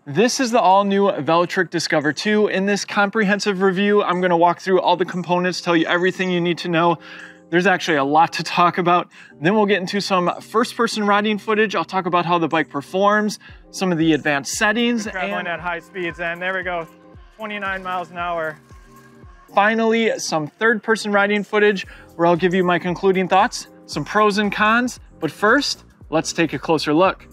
This is the all-new Velotric Discover 2. In this comprehensive review, I'm gonna walk through all the components, tell you everything you need to know. There's actually a lot to talk about. Then we'll get into some first-person riding footage. I'll talk about how the bike performs, some of the advanced settings. Traveling at high speeds, and there we go, 29 miles an hour. Finally, some third-person riding footage where I'll give you my concluding thoughts, some pros and cons. But first, let's take a closer look.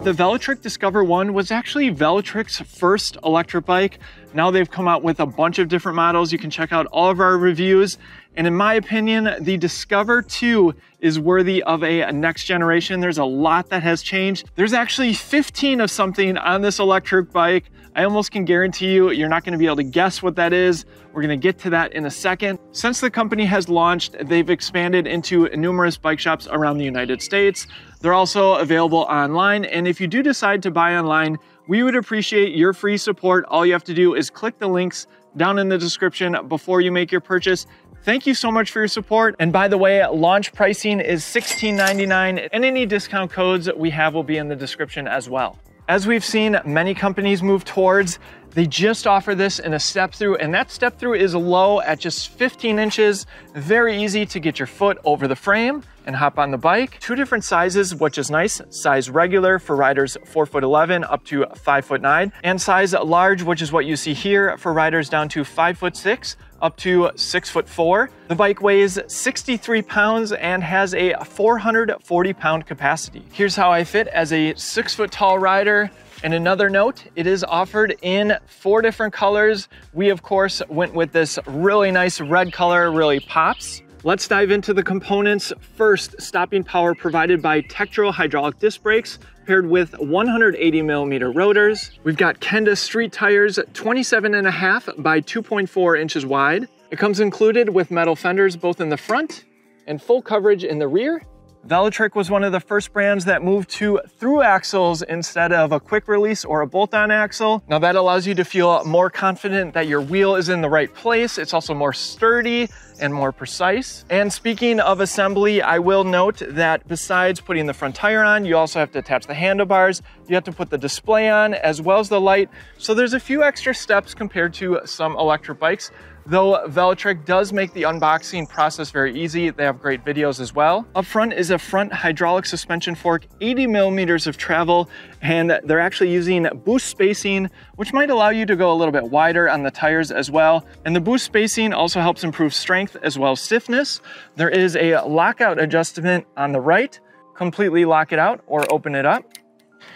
The Velotric Discover 1 was actually Velotric's first electric bike. Now they've come out with a bunch of different models. You can check out all of our reviews. And in my opinion, the Discover 2 is worthy of a next generation. There's a lot that has changed. There's actually 15 of something on this electric bike. I almost can guarantee you, you're not gonna be able to guess what that is. We're gonna get to that in a second. Since the company has launched, they've expanded into numerous bike shops around the United States. They're also available online. And if you do decide to buy online, we would appreciate your free support. All you have to do is click the links down in the description before you make your purchase. Thank you so much for your support. And by the way, launch pricing is $16.99, and any discount codes we have will be in the description as well. As we've seen many companies move towards, they just offer this in a step through, and that step through is low at just 15 inches. Very easy to get your foot over the frame and hop on the bike. Two different sizes, which is nice. Size regular for riders 4'11" up to 5'9", and size large, which is what you see here, for riders down to 5'6" up to 6'4". The bike weighs 63 pounds and has a 440-pound capacity. Here's how I fit as a 6-foot tall rider. And another note, it is offered in 4 different colors. We, of course, went with this really nice red color, really pops. Let's dive into the components. First, stopping power provided by Tektro hydraulic disc brakes paired with 180mm rotors. We've got Kenda street tires, 27.5 by 2.4 inches wide. It comes included with metal fenders both in the front and full coverage in the rear. Velotric was one of the first brands that moved to through axles instead of a quick release or a bolt-on axle. Now that allows you to feel more confident that your wheel is in the right place. It's also more sturdy and more precise. And speaking of assembly, I will note that besides putting the front tire on, you also have to attach the handlebars. You have to put the display on as well as the light. So there's a few extra steps compared to some electric bikes. Though Velotric does make the unboxing process very easy. They have great videos as well. Up front is a front hydraulic suspension fork, 80mm of travel, and they're actually using boost spacing, which might allow you to go a little bit wider on the tires as well. And the boost spacing also helps improve strength as well as stiffness. There is a lockout adjustment on the right. Completely lock it out or open it up.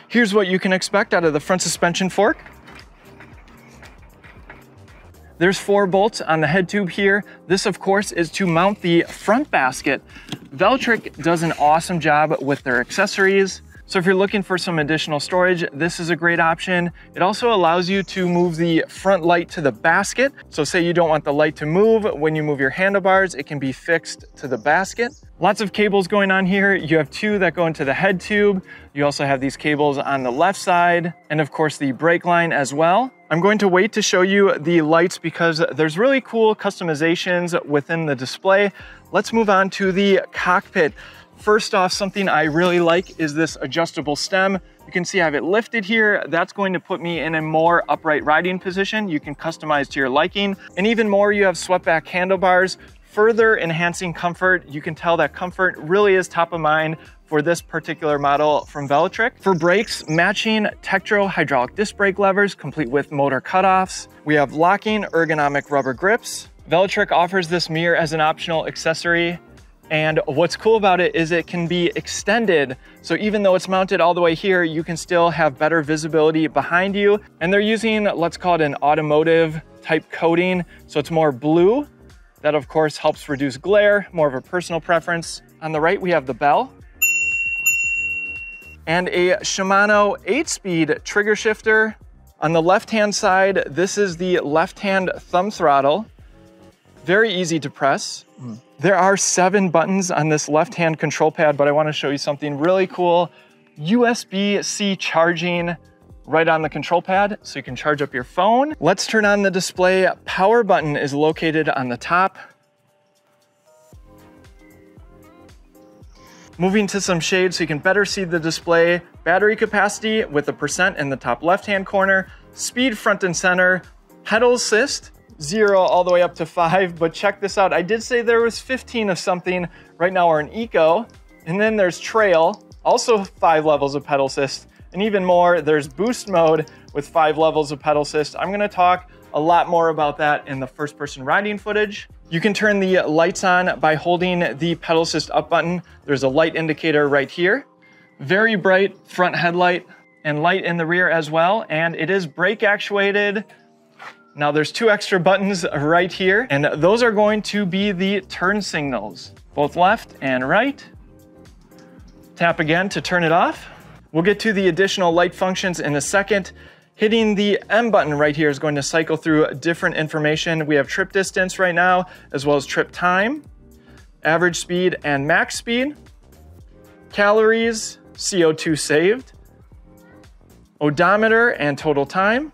Here's what you can expect out of the front suspension fork. There's 4 bolts on the head tube here. This, of course, is to mount the front basket. Velotric does an awesome job with their accessories. So if you're looking for some additional storage, this is a great option. It also allows you to move the front light to the basket. So say you don't want the light to move when you move your handlebars, it can be fixed to the basket. Lots of cables going on here. You have 2 that go into the head tube. You also have these cables on the left side, and of course the brake line as well. I'm going to wait to show you the lights because there's really cool customizations within the display. Let's move on to the cockpit. First off, something I really like is this adjustable stem. You can see I have it lifted here. That's going to put me in a more upright riding position. You can customize to your liking. And even more, you have swept back handlebars, further enhancing comfort. You can tell that comfort really is top of mind for this particular model from Velotric. For brakes, matching Tektro hydraulic disc brake levers, complete with motor cutoffs. We have locking ergonomic rubber grips. Velotric offers this mirror as an optional accessory. And what's cool about it is it can be extended. So even though it's mounted all the way here, you can still have better visibility behind you. And they're using, let's call it an automotive type coating. So it's more blue. That of course helps reduce glare, more of a personal preference. On the right, we have the bell. And a Shimano 8-speed trigger shifter. On the left-hand side, this is the left-hand thumb throttle. Very easy to press. There are 7 buttons on this left-hand control pad, but I want to show you something really cool. USB-C charging right on the control pad so you can charge up your phone. Let's turn on the display. Power button is located on the top. Moving to some shade so you can better see the display. Battery capacity with a % in the top left-hand corner. Speed front and center. Pedal assist, 0 all the way up to 5, but check this out. I did say there was 15 of something. Right now we're in Eco. And then there's Trail, also 5 levels of pedal assist. And even more, there's Boost mode with 5 levels of pedal assist. I'm gonna talk a lot more about that in the first person riding footage. You can turn the lights on by holding the pedal assist up button. There's a light indicator right here. Very bright front headlight and light in the rear as well. And it is brake actuated. Now there's 2 extra buttons right here, and those are going to be the turn signals, both left and right. Tap again to turn it off. We'll get to the additional light functions in a second. Hitting the M button right here is going to cycle through different information. We have trip distance right now, as well as trip time, average speed and max speed, calories, CO2 saved, odometer and total time,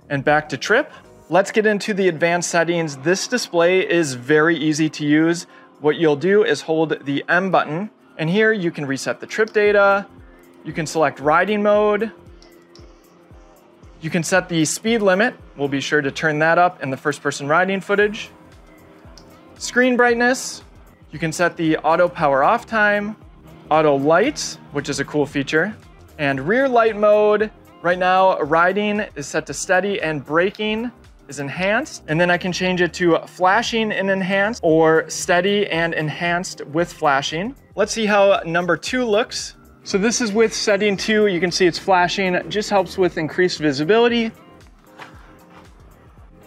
and back to trip. Let's get into the advanced settings. This display is very easy to use. What you'll do is hold the M button, and here you can reset the trip data. You can select riding mode. You can set the speed limit. We'll be sure to turn that up in the first person riding footage. Screen brightness. You can set the auto power off time, auto lights, which is a cool feature, and rear light mode. Right now, riding is set to steady and braking is enhanced. And then I can change it to flashing and enhanced or steady and enhanced with flashing. Let's see how number 2 looks. So this is with setting 2. You can see it's flashing. It just helps with increased visibility.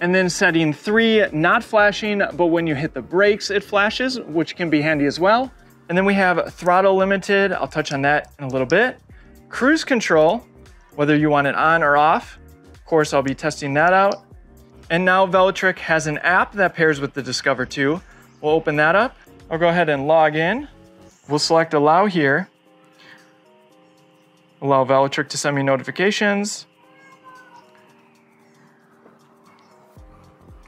And then setting 3, not flashing, but when you hit the brakes, it flashes, which can be handy as well. And then we have throttle limited. I'll touch on that in a little bit. Cruise control, whether you want it on or off. Of course, I'll be testing that out. And now Velotric has an app that pairs with the Discover 2. We'll open that up. I'll go ahead and log in. We'll select allow here. Allow Velotric to send me notifications.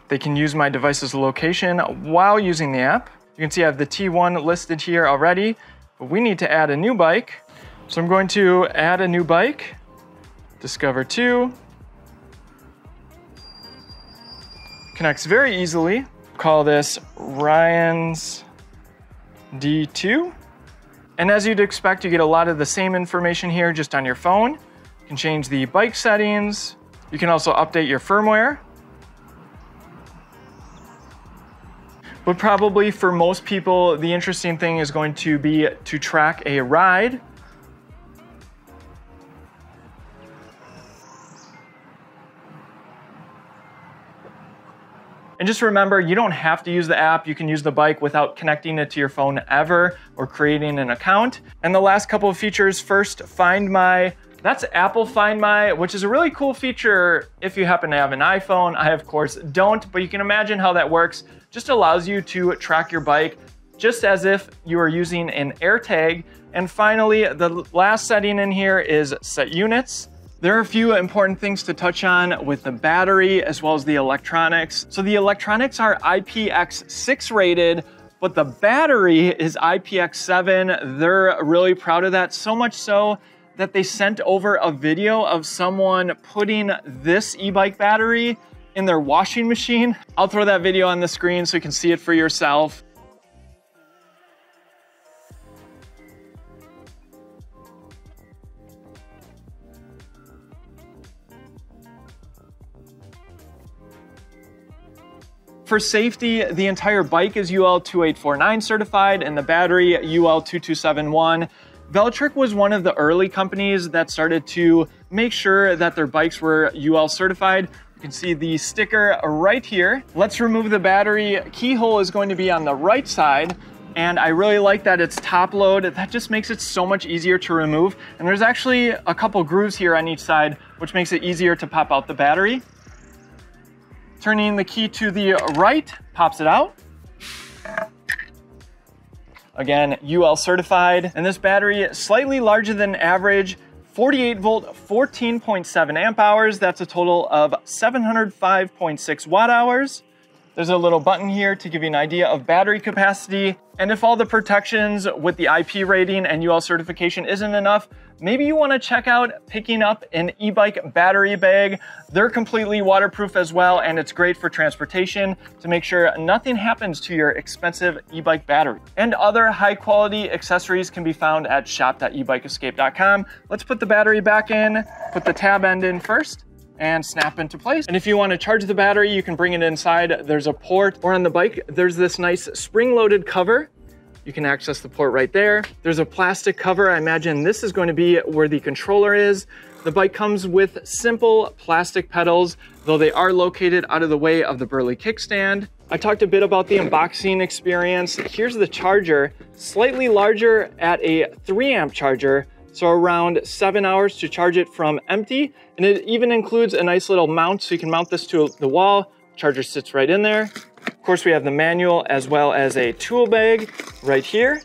They can use my device's location while using the app. You can see I have the T1 listed here already, but we need to add a new bike. So I'm going to add a new bike, Discover 2. Connects very easily. Call this Ryan's D2. And as you'd expect, you get a lot of the same information here just on your phone. You can change the bike settings. You can also update your firmware. But probably for most people, the interesting thing is going to be to track a ride. And just remember, you don't have to use the app. You can use the bike without connecting it to your phone ever or creating an account. And the last couple of features, first, Find My. That's Apple Find My, which is a really cool feature if you happen to have an iPhone. I, of course, don't, but you can imagine how that works. Just allows you to track your bike just as if you are using an AirTag. And finally, the last setting in here is Set Units. There are a few important things to touch on with the battery as well as the electronics. So the electronics are IPX6 rated, but the battery is IPX7. They're really proud of that, so much so that they sent over a video of someone putting this e-bike battery in their washing machine. I'll throw that video on the screen so you can see it for yourself. For safety, the entire bike is UL 2849 certified and the battery UL 2271. Velotric was one of the early companies that started to make sure that their bikes were UL certified. You can see the sticker right here. Let's remove the battery. Keyhole is going to be on the right side, and I really like that it's top load. That just makes it so much easier to remove. And there's actually a couple grooves here on each side, which makes it easier to pop out the battery. Turning the key to the right pops it out. Again, UL certified. And this battery is slightly larger than average 48 volt, 14.7 amp hours. That's a total of 705.6 watt hours. There's a little button here to give you an idea of battery capacity. And if all the protections with the IP rating and UL certification isn't enough, maybe you want to check out picking up an e-bike battery bag. They're completely waterproof as well, and it's great for transportation to make sure nothing happens to your expensive e-bike battery. And other high quality accessories can be found at shop.ebikeescape.com. Let's put the battery back in, put the tab end in first, and snap into place. And if you want to charge the battery, you can bring it inside. There's a port, or on the bike, there's this nice spring-loaded cover. You can access the port right there. There's a plastic cover. I imagine this is going to be where the controller is. The bike comes with simple plastic pedals, though they are located out of the way of the Burley kickstand. I talked a bit about the unboxing experience. Here's the charger, slightly larger at a 3 amp charger, so around 7 hours to charge it from empty. And it even includes a nice little mount, so you can mount this to the wall. Charger sits right in there. Of course, we have the manual as well as a tool bag right here.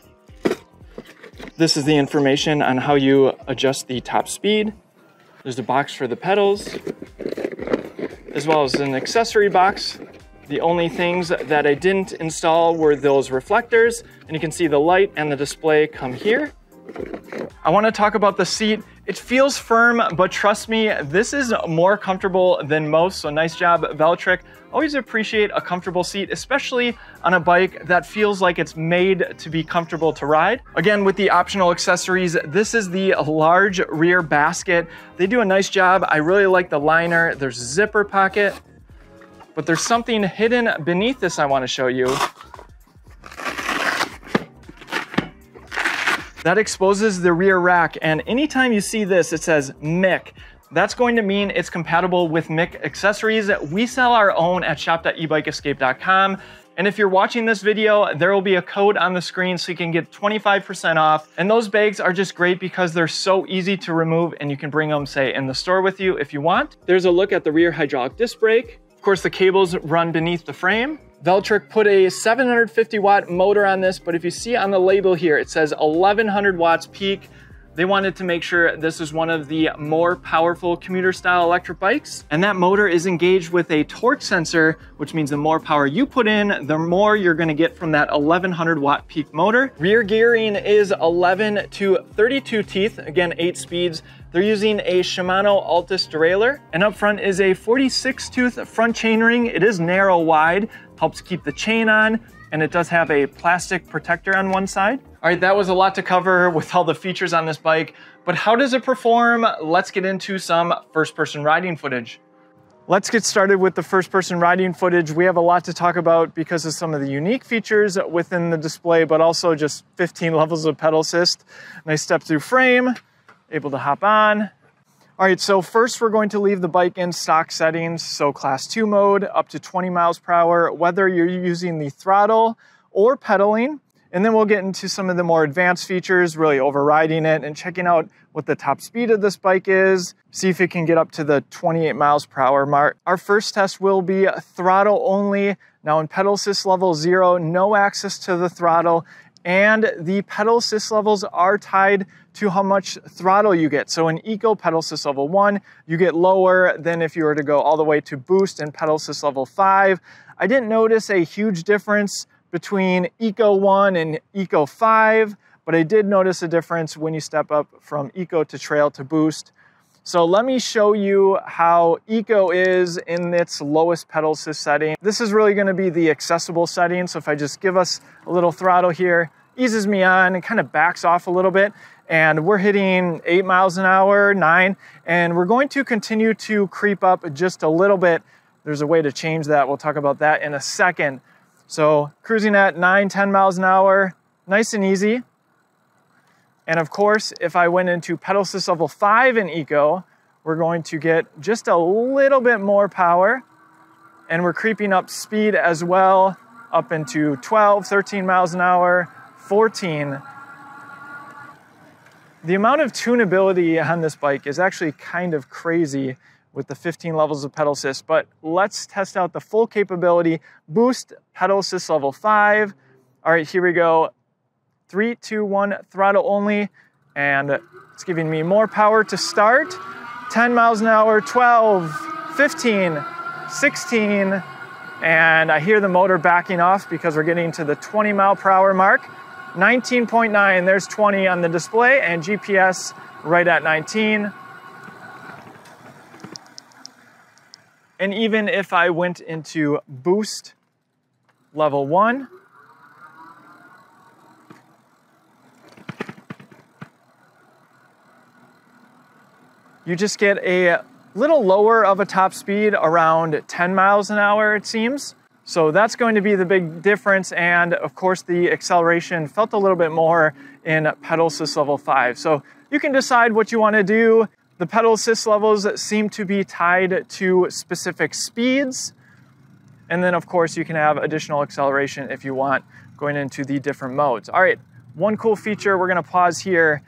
This is the information on how you adjust the top speed. There's a box for the pedals, as well as an accessory box. The only things that I didn't install were those reflectors, and you can see the light and the display come here. I want to talk about the seat. It feels firm, but trust me, this is more comfortable than most, so nice job, Velotric. Always appreciate a comfortable seat, especially on a bike that feels like it's made to be comfortable to ride. Again, with the optional accessories, this is the large rear basket. They do a nice job. I really like the liner. There's a zipper pocket, but there's something hidden beneath this I want to show you. That exposes the rear rack, and anytime you see this, it says MIC. That's going to mean it's compatible with MIC accessories. We sell our own at shop.ebikeescape.com. And if you're watching this video, there will be a code on the screen so you can get 25% off. And those bags are just great because they're so easy to remove, and you can bring them, say, in the store with you if you want. There's a look at the rear hydraulic disc brake. Of course, the cables run beneath the frame. Velotric put a 750 watt motor on this, but if you see on the label here, it says 1100 watts peak. They wanted to make sure this is one of the more powerful commuter style electric bikes. And that motor is engaged with a torque sensor, which means the more power you put in, the more you're gonna get from that 1100 watt peak motor. Rear gearing is 11 to 32 teeth, again, 8 speeds. They're using a Shimano Altus derailleur. And up front is a 46 tooth front chainring. It is narrow wide, helps keep the chain on, and it does have a plastic protector on one side. All right, that was a lot to cover with all the features on this bike, but how does it perform? Let's get into some first-person riding footage. Let's get started with the first-person riding footage. We have a lot to talk about because of some of the unique features within the display, but also just 15 levels of pedal assist. Nice step-through frame, able to hop on. All right, so first we're going to leave the bike in stock settings, so class 2 mode, up to 20 miles per hour, whether you're using the throttle or pedaling. And then we'll get into some of the more advanced features, really overriding it and checking out what the top speed of this bike is, see if it can get up to the 28 miles per hour mark. Our first test will be throttle only. Now in pedal assist level 0, no access to the throttle, and the pedal assist levels are tied to how much throttle you get. So in Eco pedal assist level 1, you get lower than if you were to go all the way to Boost and pedal assist level 5. I didn't notice a huge difference between Eco 1 and Eco 5, but I did notice a difference when you step up from Eco to Trail to Boost. So let me show you how Eco is in its lowest pedal assist setting. This is really going to be the accessible setting. So if I just give us a little throttle here, eases me on and kind of backs off a little bit. And we're hitting 8 miles an hour, 9, and we're going to continue to creep up just a little bit. There's a way to change that. We'll talk about that in a second. So cruising at 9, 10 miles an hour, nice and easy. And of course, if I went into pedal assist level 5 in Eco, we're going to get just a little bit more power, and we're creeping up speed as well, up into 12, 13 miles an hour, 14. The amount of tunability on this bike is actually kind of crazy with the 15 levels of pedal assist, but let's test out the full capability. Boost, pedal assist level 5. All right, here we go. 3, 2, 1, throttle only. And it's giving me more power to start. 10 miles an hour, 12, 15, 16, and I hear the motor backing off because we're getting to the 20 mile per hour mark. 19.9, there's 20 on the display, and GPS right at 19. And even if I went into boost level 1, you just get a little lower of a top speed, around 10 miles an hour, it seems. So that's going to be the big difference. And of course, the acceleration felt a little bit more in pedal assist level 5. So you can decide what you want to do. The pedal assist levels seem to be tied to specific speeds. And then of course, you can have additional acceleration if you want, going into the different modes. All right, one cool feature, we're going to pause here.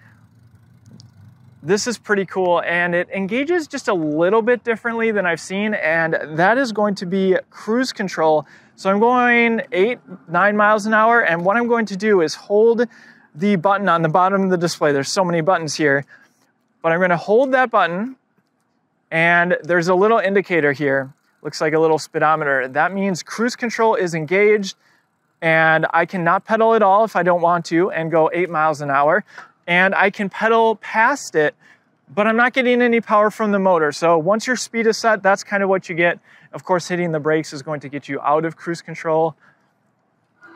This is pretty cool, and it engages just a little bit differently than I've seen, and that is going to be cruise control. So I'm going 8-9 miles an hour, and what I'm going to do is hold the button on the bottom of the display. There's so many buttons here, but I'm going to hold that button, and there's a little indicator here. Looks like a little speedometer. That means cruise control is engaged, and I cannot pedal at all if I don't want to and go 8 miles an hour. And I can pedal past it, but I'm not getting any power from the motor. So once your speed is set, that's kind of what you get. Of course, hitting the brakes is going to get you out of cruise control.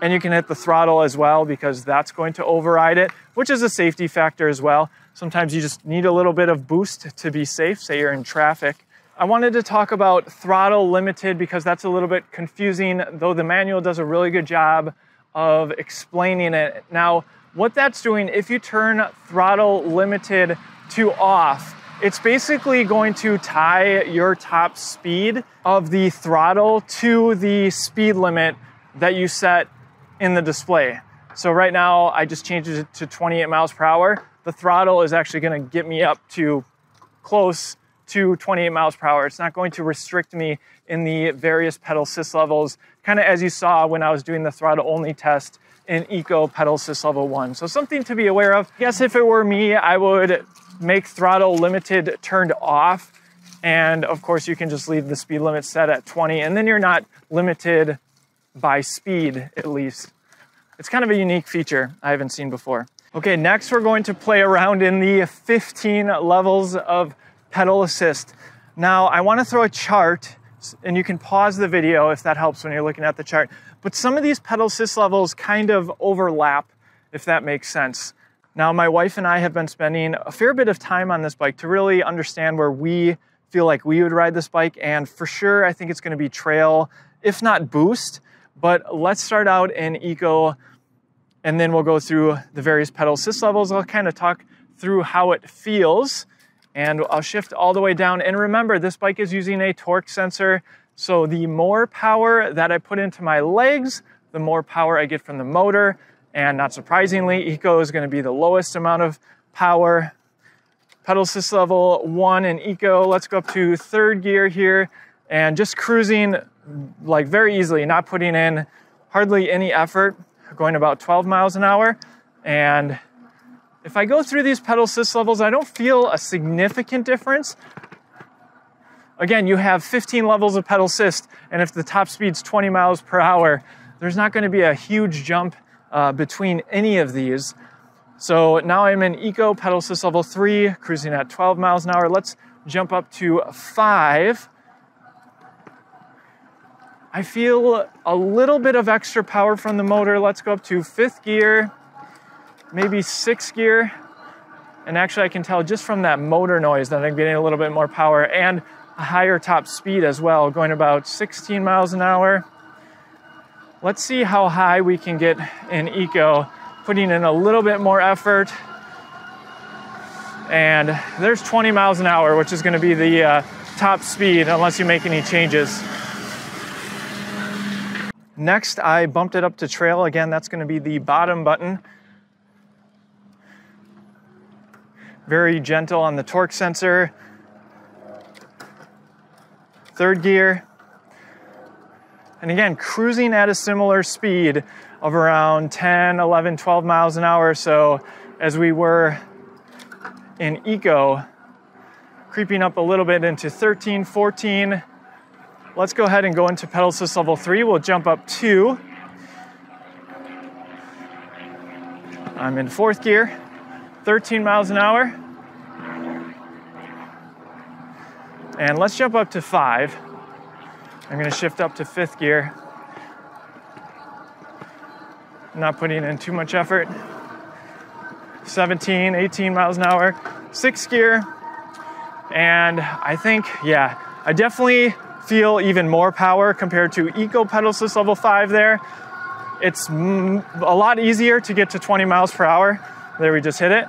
And you can hit the throttle as well because that's going to override it, which is a safety factor as well. Sometimes you just need a little bit of boost to be safe, say you're in traffic. I wanted to talk about throttle limited because that's a little bit confusing, though the manual does a really good job of explaining it. Now, what that's doing, if you turn throttle limited to off, it's basically going to tie your top speed of the throttle to the speed limit that you set in the display. So right now, I just changed it to 28 miles per hour. The throttle is actually going to get me up to close to 28 miles per hour. It's not going to restrict me in the various pedal assist levels, kind of as you saw when I was doing the throttle only test in Eco pedal assist level 1. So something to be aware of. I guess if it were me, I would make throttle limited turned off. And of course you can just leave the speed limit set at 20 and then you're not limited by speed, at least. It's kind of a unique feature I haven't seen before. Okay, next we're going to play around in the 15 levels of pedal assist. Now I want to throw a chart, and you can pause the video if that helps when you're looking at the chart. But some of these pedal assist levels kind of overlap, if that makes sense. Now, my wife and I have been spending a fair bit of time on this bike to really understand where we feel like we would ride this bike. And for sure, I think it's going to be trail, if not boost. But let's start out in Eco, and then we'll go through the various pedal assist levels. I'll kind of talk through how it feels, and I'll shift all the way down. And remember, this bike is using a torque sensor. So the more power that I put into my legs, the more power I get from the motor. And not surprisingly, Eco is going to be the lowest amount of power. Pedal assist level 1 in Eco. Let's go up to 3rd gear here and just cruising like very easily, not putting in hardly any effort, going about 12 miles an hour. And if I go through these pedal assist levels, I don't feel a significant difference. Again, you have 15 levels of pedal assist, and if the top speed's 20 miles per hour, there's not going to be a huge jump between any of these. So now I'm in Eco pedal assist level 3, cruising at 12 miles an hour. Let's jump up to 5. I feel a little bit of extra power from the motor. Let's go up to 5th gear, maybe 6th gear. And actually I can tell just from that motor noise that I'm getting a little bit more power and a higher top speed as well, going about 16 miles an hour. Let's see how high we can get in Eco, putting in a little bit more effort. And there's 20 miles an hour, which is going to be the top speed unless you make any changes. Next, I bumped it up to trail. Again, that's going to be the bottom button. Very gentle on the torque sensor. 3rd gear. And again, cruising at a similar speed of around 10, 11, 12 miles an hour. So as we were in Eco, creeping up a little bit into 13, 14. Let's go ahead and go into pedal assist level 3. We'll jump up 2. I'm in 4th gear, 13 miles an hour. And let's jump up to 5. I'm going to shift up to 5th gear. Not putting in too much effort. 17, 18 miles an hour, 6th gear. And I think, yeah, I definitely feel even more power compared to Eco pedal assist level 5 there. It's a lot easier to get to 20 miles per hour. There, we just hit it.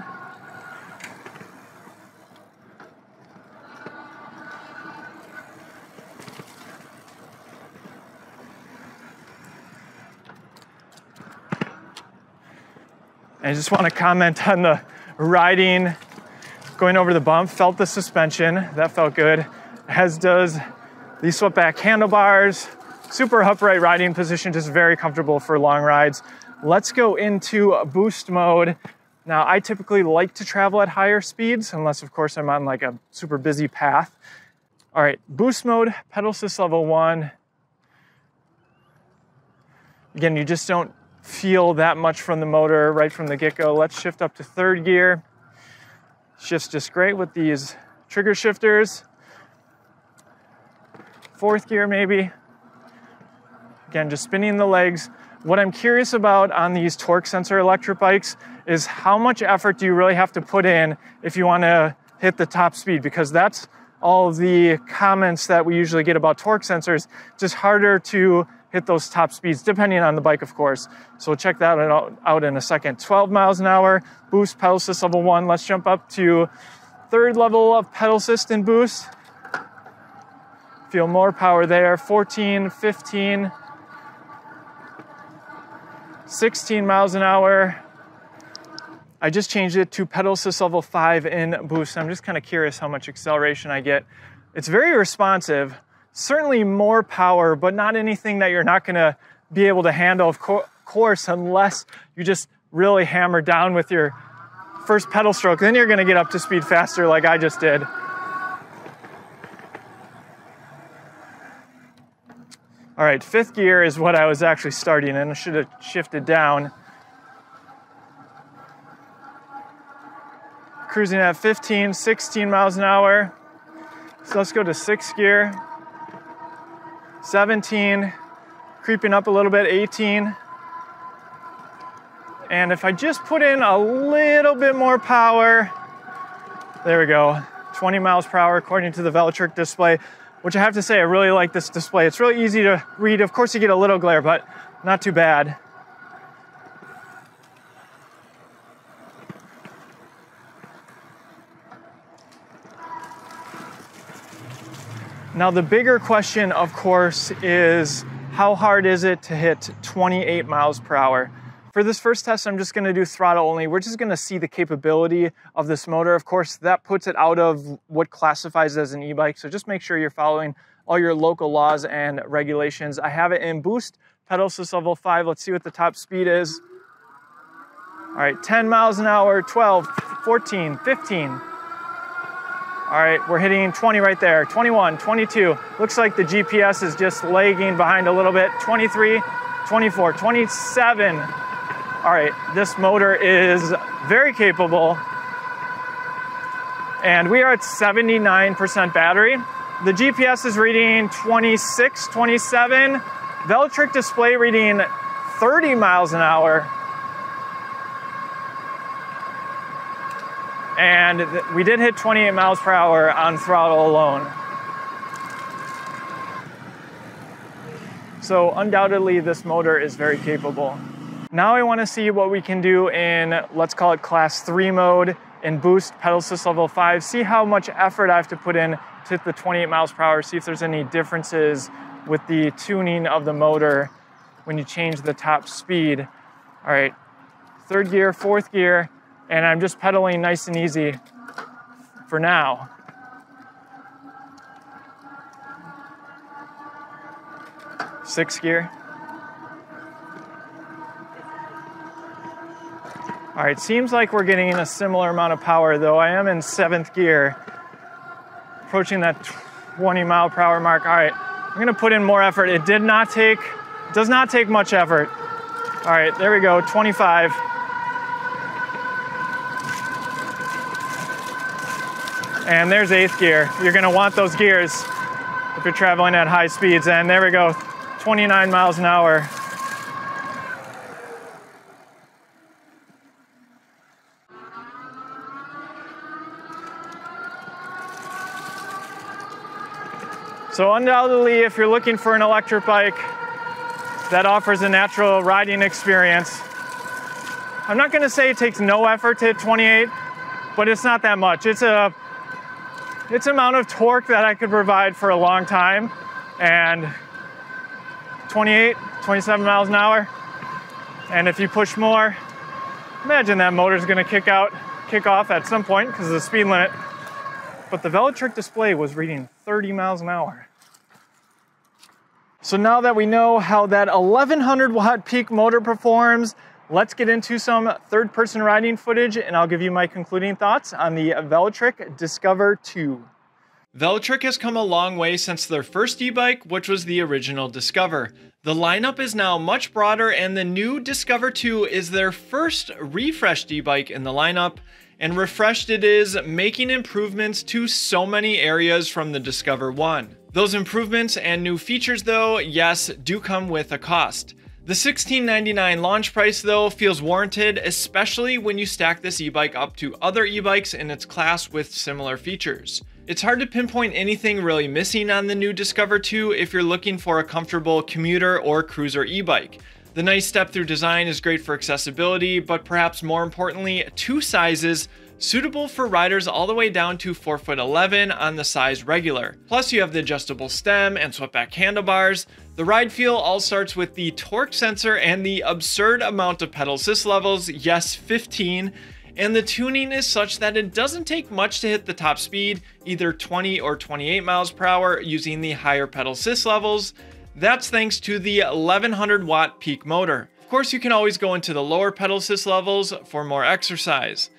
I just want to comment on the riding, going over the bump. Felt the suspension, that felt good. As does the swept back handlebars. Super upright riding position, just very comfortable for long rides. Let's go into boost mode. Now, I typically like to travel at higher speeds, unless of course I'm on like a super busy path. All right, boost mode, pedal assist level 1. Again, you just don't feel that much from the motor right from the get-go. Let's shift up to 3rd gear. Shifts just great with these trigger shifters. 4th gear maybe. Again, just spinning the legs. What I'm curious about on these torque sensor electric bikes is how much effort do you really have to put in if you want to hit the top speed, because that's all of the comments that we usually get about torque sensors. Just harder to hit those top speeds, depending on the bike, of course. So we'll check that out in a second. 12 miles an hour, boost, pedal assist level 1. Let's jump up to 3rd level of pedal assist and boost. Feel more power there. 14, 15, 16 miles an hour. I just changed it to pedal assist level 5 in boost. I'm just kind of curious how much acceleration I get. It's very responsive. Certainly more power, but not anything that you're not going to be able to handle, of course, unless you just really hammer down with your first pedal stroke. Then you're going to get up to speed faster like I just did. All right, 5th gear is what I was actually starting in. I should have shifted down. Cruising at 15, 16 miles an hour. So let's go to 6th gear. 17, creeping up a little bit, 18. And if I just put in a little bit more power, there we go, 20 miles per hour according to the Velotric display, which I have to say, I really like this display. It's really easy to read. Of course, you get a little glare, but not too bad. Now, the bigger question, of course, is how hard is it to hit 28 miles per hour? For this first test, I'm just gonna do throttle only. We're just gonna see the capability of this motor. Of course, that puts it out of what classifies as an e-bike, so just make sure you're following all your local laws and regulations. I have it in boost, pedal assist level 5. Let's see what the top speed is. All right, 10 miles an hour, 12, 14, 15. All right, we're hitting 20 right there, 21, 22. Looks like the GPS is just lagging behind a little bit. 23, 24, 27. All right, this motor is very capable. And we are at 79% battery. The GPS is reading 26, 27. Velotric display reading 30 miles an hour. And we did hit 28 miles per hour on throttle alone. So undoubtedly, this motor is very capable. Now I want to see what we can do in, let's call it class 3 mode, in boost, pedal assist level 5, see how much effort I have to put in to hit the 28 miles per hour, see if there's any differences with the tuning of the motor when you change the top speed. All right, 3rd gear, 4th gear, and I'm just pedaling nice and easy for now. Sixth gear. All right, seems like we're getting a similar amount of power, though. I am in 7th gear, approaching that 20 mile per hour mark. All right, I'm gonna put in more effort. It does not take much effort. All right, there we go, 25. And there's 8th gear. You're gonna want those gears if you're traveling at high speeds. And there we go, 29 miles an hour. So undoubtedly, if you're looking for an electric bike that offers a natural riding experience, I'm not gonna say it takes no effort to hit 28, but it's not that much. It's an amount of torque that I could provide for a long time, and 28, 27 miles an hour. And if you push more, imagine that motor's gonna kick off at some point because of the speed limit. But the Velotric display was reading 30 miles an hour. So now that we know how that 1100 watt peak motor performs, let's get into some third-person riding footage, and I'll give you my concluding thoughts on the Velotric Discover 2. Velotric has come a long way since their first e-bike, which was the original Discover. The lineup is now much broader, and the new Discover 2 is their first refreshed e-bike in the lineup. And refreshed it is, making improvements to so many areas from the Discover 1. Those improvements and new features though, yes, do come with a cost. The $1699 launch price though feels warranted, especially when you stack this e-bike up to other e-bikes in its class with similar features. It's hard to pinpoint anything really missing on the new Discover 2 if you're looking for a comfortable commuter or cruiser e-bike. The nice step-through design is great for accessibility, but perhaps more importantly, 2 sizes suitable for riders all the way down to 4'11" on the size regular. Plus you have the adjustable stem and swept-back handlebars. The ride feel all starts with the torque sensor and the absurd amount of pedal assist levels, yes, 15, and the tuning is such that it doesn't take much to hit the top speed, either 20 or 28 miles per hour using the higher pedal assist levels. That's thanks to the 1100 watt peak motor. Of course, you can always go into the lower pedal assist levels for more exercise.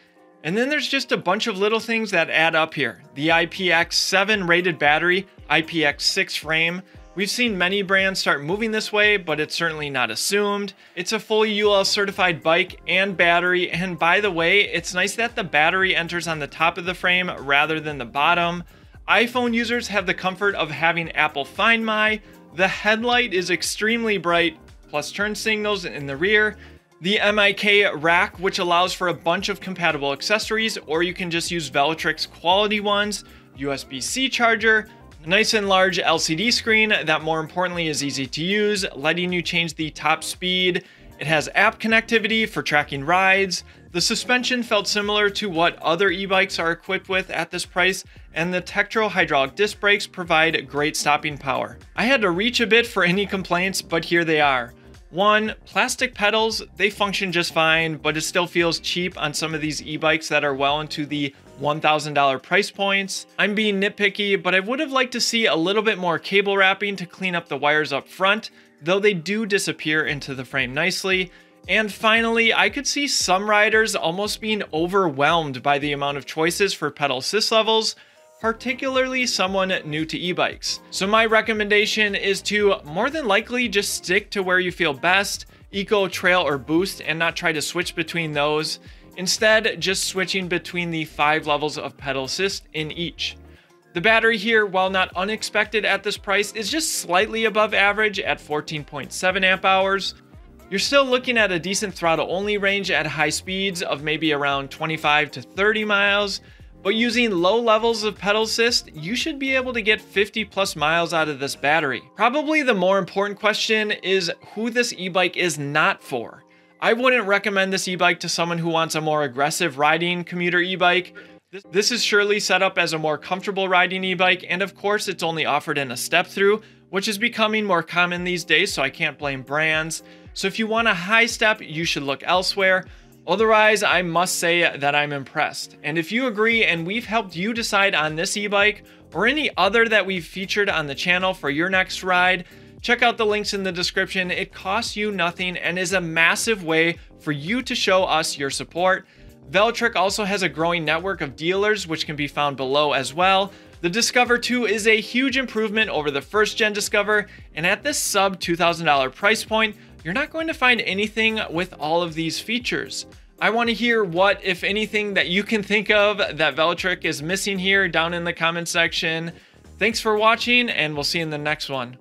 And then there's just a bunch of little things that add up here. The IPX7 rated battery, IPX6 frame. We've seen many brands start moving this way, but it's certainly not assumed. It's a fully UL certified bike and battery, and by the way, it's nice that the battery enters on the top of the frame rather than the bottom. iPhone users have the comfort of having Apple Find My. The headlight is extremely bright, plus turn signals in the rear. The MIK rack, which allows for a bunch of compatible accessories, or you can just use Velotric's quality ones. USB-C charger, a nice and large LCD screen that more importantly is easy to use, letting you change the top speed. It has app connectivity for tracking rides. The suspension felt similar to what other e-bikes are equipped with at this price, and the Tektro hydraulic disc brakes provide great stopping power. I had to reach a bit for any complaints, but here they are. 1, plastic pedals, they function just fine, but it still feels cheap on some of these e-bikes that are well into the $1,000 price points. I'm being nitpicky, but I would have liked to see a little bit more cable wrapping to clean up the wires up front, though they do disappear into the frame nicely. And finally, I could see some riders almost being overwhelmed by the amount of choices for pedal assist levels, particularly someone new to e-bikes. So my recommendation is to more than likely just stick to where you feel best, Eco, Trail, or Boost, and not try to switch between those. Instead, just switching between the 5 levels of pedal assist in each. The battery here, while not unexpected at this price, is just slightly above average at 14.7 amp hours. You're still looking at a decent throttle only range at high speeds of maybe around 25 to 30 miles, but using low levels of pedal assist, you should be able to get 50 plus miles out of this battery. Probably the more important question is who this e-bike is not for. I wouldn't recommend this e-bike to someone who wants a more aggressive riding commuter e-bike. This is surely set up as a more comfortable riding e-bike, and of course it's only offered in a step-through, which is becoming more common these days, so I can't blame brands. So if you want a high step, you should look elsewhere. Otherwise, I must say that I'm impressed. And if you agree and we've helped you decide on this e-bike or any other that we've featured on the channel for your next ride, Check out the links in the description. It costs you nothing and is a massive way for you to show us your support. Velotric also has a growing network of dealers, which can be found below as well. The Discover 2 is a huge improvement over the first gen Discover, and at this sub $2,000 price point, you're not going to find anything with all of these features. I want to hear what, if anything, that you can think of that Velotric is missing here down in the comment section. Thanks for watching, and we'll see you in the next one.